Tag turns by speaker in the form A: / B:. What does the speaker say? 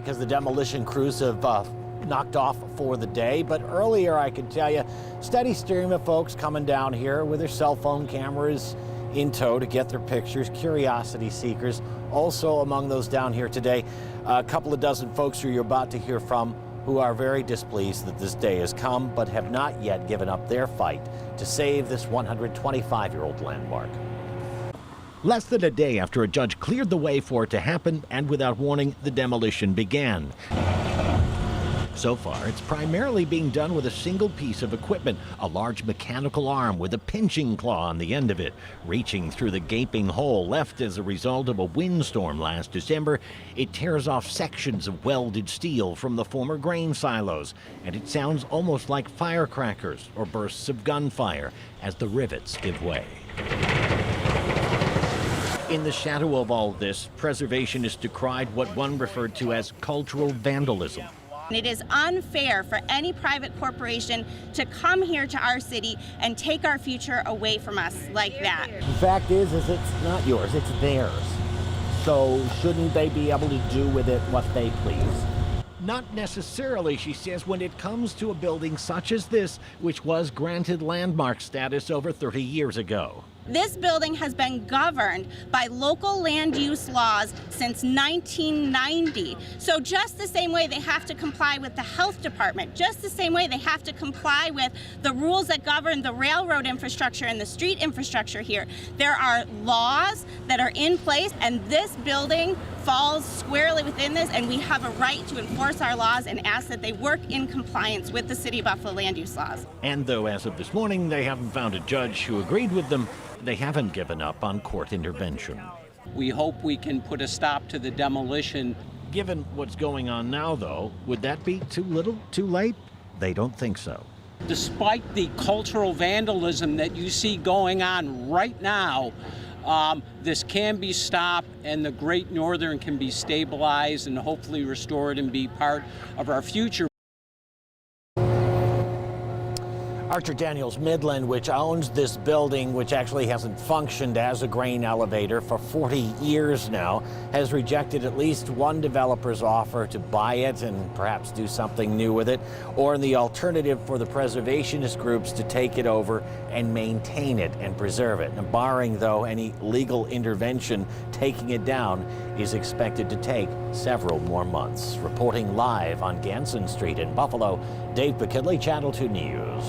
A: Because the demolition crews have knocked off for the day. But earlier, I can tell you, steady stream of folks coming down here with their cell phone cameras in tow to get their pictures, curiosity seekers. Also among those down here today, a couple of dozen folks who you're about to hear from who are very displeased that this day has come, but have not yet given up their fight to save this 125-year-old landmark. Less than a day after a judge cleared the way for it to happen, and without warning, the demolition began. So far, it's primarily being done with a single piece of equipment, a large mechanical arm with a pinching claw on the end of it. Reaching through the gaping hole left as a result of a windstorm last December, it tears off sections of welded steel from the former grain silos, and it sounds almost like firecrackers or bursts of gunfire as the rivets give way. In the shadow of all this, preservationists decried what one referred to as cultural vandalism.
B: It is unfair for any private corporation to come here to our city and take our future away from us like that.
A: The fact is it's not yours, it's theirs. So shouldn't they be able to do with it what they please? Not necessarily, she says, when it comes to a building such as this, which was granted landmark status over 30 years ago.
B: This building has been governed by local land use laws since 1990. So just the same way they have to comply with the health department, just the same way they have to comply with the rules that govern the railroad infrastructure and the street infrastructure here. There are laws that are in place, and this building falls squarely within this, and we have a right to enforce our laws and ask that they work in compliance with the City of Buffalo land use laws.
A: And though as of this morning they haven't found a judge who agreed with them, they haven't given up on court intervention.
C: We hope we can put a stop to the demolition.
A: Given what's going on now, though, would that be too little, too late? They don't think so.
C: Despite the cultural vandalism that you see going on right now, this can be stopped, and the Great Northern can be stabilized and hopefully restored and be part of our future.
A: Archer Daniels Midland, which owns this building, which actually hasn't functioned as a grain elevator for 40 years now, has rejected at least one developer's offer to buy it and perhaps do something new with it, or in the alternative for the preservationist groups to take it over and maintain it and preserve it. And barring, though, any legal intervention, taking it down is expected to take several more months. Reporting live on Ganson Street in Buffalo, Dave McKinley, Channel 2 News.